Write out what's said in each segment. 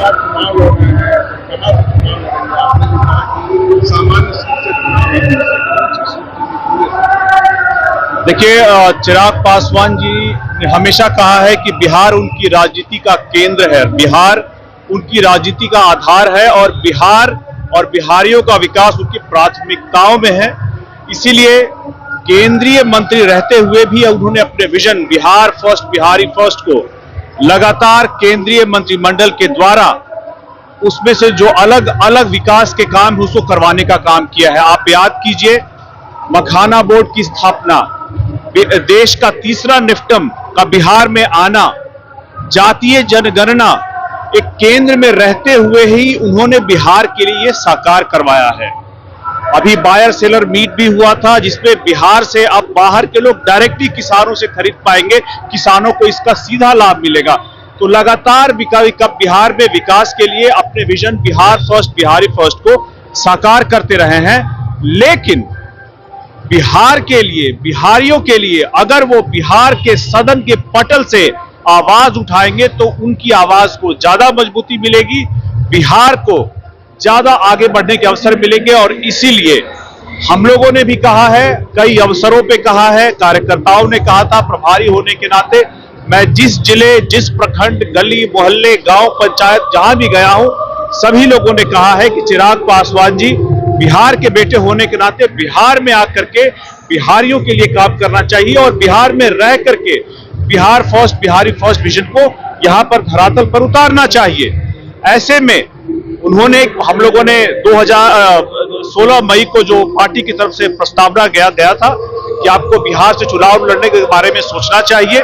बार चुनाव लड़ रहे हैं, कहाँ से चुनाव लड़ेंगे? आपने भी कहा कि सामान्य सीट से चुनाव लड़ेंगे। देखिए, चिराग पासवान जी ने हमेशा कहा है कि बिहार उनकी राजनीति का केंद्र है, बिहार उनकी राजनीति का आधार है और बिहार और बिहारियों का विकास उनकी प्राथमिकताओं में है। इसीलिए केंद्रीय मंत्री रहते हुए भी उन्होंने अपने vision Bihar first, Bihari first को लगातार केंद्रीय मंत्रिमंडल के द्वारा उसमें से जो अलग अलग विकास के काम है उसको करवाने का काम किया है। आप याद कीजिए, मखाना बोर्ड की स्थापना, देश का तीसरा निफ्टम का बिहार में आना, जातीय जनगणना, एक केंद्र में रहते हुए ही उन्होंने बिहार के लिए ये साकार करवाया है। अभी बायर सेलर मीट भी हुआ था जिसमें बिहार से अब बाहर के लोग डायरेक्टली किसानों से खरीद पाएंगे, किसानों को इसका सीधा लाभ मिलेगा। तो लगातार बिहार में विकास के लिए अपने vision Bihar first, Bihari first को साकार करते रहे हैं। लेकिन बिहार के लिए, बिहारियों के लिए अगर वो बिहार के सदन के पटल से आवाज उठाएंगे तो उनकी आवाज को ज्यादा मजबूती मिलेगी, बिहार को ज्यादा आगे बढ़ने के अवसर मिलेंगे। और इसीलिए हम लोगों ने भी कहा है, कई अवसरों पे कहा है, कार्यकर्ताओं ने कहा था, प्रभारी होने के नाते मैं जिस जिले, जिस प्रखंड, गली मोहल्ले, गांव पंचायत जहां भी गया हूं, सभी लोगों ने कहा है कि चिराग पासवान जी बिहार के बेटे होने के नाते बिहार में आकर के बिहारियों के लिए काम करना चाहिए और बिहार में रह करके Bihar first, Bihari first vision को यहां पर धरातल पर उतारना चाहिए। ऐसे में उन्होंने, हम लोगों ने 2016 मई को जो पार्टी की तरफ से प्रस्तावना गया था कि आपको बिहार से चुनाव लड़ने के बारे में सोचना चाहिए,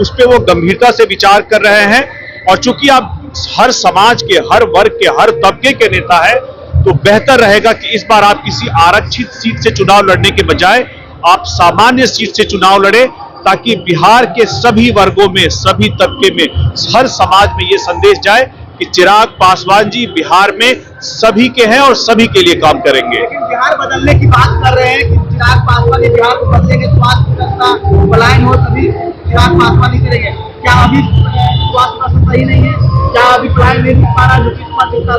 उस पर वो गंभीरता से विचार कर रहे हैं। और चूंकि आप हर समाज के, हर वर्ग के, हर तबके के नेता है, तो बेहतर रहेगा कि इस बार आप किसी आरक्षित सीट से चुनाव लड़ने के बजाय आप सामान्य सीट से चुनाव लड़े, ताकि बिहार के सभी वर्गों में, सभी तबके में, हर समाज में यह संदेश जाए कि चिराग पासवान जी बिहार में सभी के हैं और सभी के लिए काम करेंगे। लेकिन बिहार बदलने की बात कर रहे हैं कि चिराग पासवान जी बिहार को बदलेंगे, स्वास्थ्य पलायन हो तभी चिराग पासवान ही करेंगे। क्या अभी स्वास्थ्य सही नहीं है? क्या अभी पलायन नहीं दिख पा रहा जो किस बात का?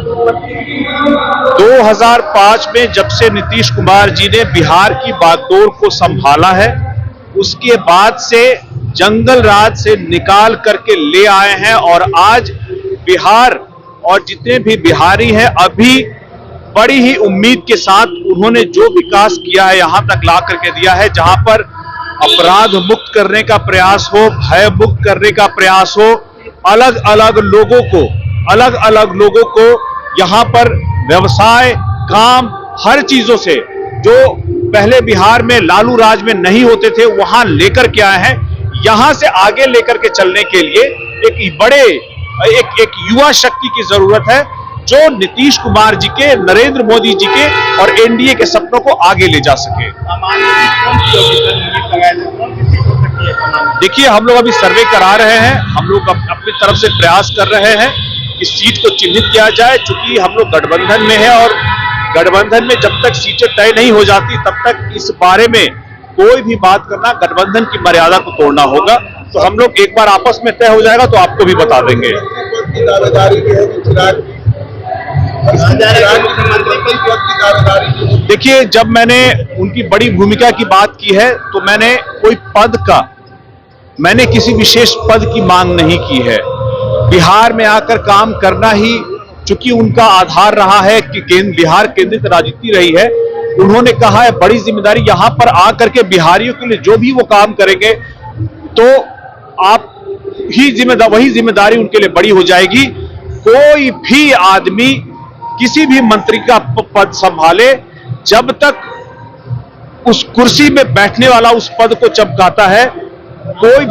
2005 में जब से नीतीश कुमार जी ने बिहार की बागडोर को संभाला है, उसके बाद से जंगल राज से निकाल करके ले आए हैं और आज बिहार और जितने भी बिहारी हैं अभी बड़ी ही उम्मीद के साथ उन्होंने जो विकास किया है यहां तक ला करके दिया है, जहां पर अपराध मुक्त करने का प्रयास हो, भय मुक्त करने का प्रयास हो, अलग अलग लोगों को यहां पर व्यवसाय, काम, हर चीजों से जो पहले बिहार में लालू राज में नहीं होते थे वहां लेकर के आए हैं। यहां से आगे लेकर के चलने के लिए एक युवा शक्ति की जरूरत है जो नीतीश कुमार जी के, नरेंद्र मोदी जी के और एनडीए के सपनों को आगे ले जा सके। देखिए, हम लोग अभी सर्वे करा रहे हैं, हम लोग अपनी तरफ से प्रयास कर रहे हैं कि सीट को चिन्हित किया जाए। चूंकि हम लोग गठबंधन में है और गठबंधन में जब तक सीटें तय नहीं हो जाती तब तक इस बारे में कोई भी बात करना गठबंधन की मर्यादा को तोड़ना होगा। तो हम लोग एक बार आपस में तय हो जाएगा तो आपको भी बता देंगे। देखिए, जब मैंने उनकी बड़ी भूमिका की बात की है तो मैंने कोई मैंने किसी विशेष पद की मांग नहीं की है। बिहार में आकर काम करना ही चूंकि उनका आधार रहा है कि बिहार केंद्रित राजनीति रही है, उन्होंने कहा है बड़ी जिम्मेदारी यहां पर आकर के बिहारियों के लिए जो भी वो काम करेंगे तो आप ही वही जिम्मेदारी उनके लिए बड़ी हो जाएगी। कोई भी आदमी किसी भी मंत्री का पद संभाले, जब तक उस कुर्सी में बैठने वाला उस पद को चमकाता है, कोई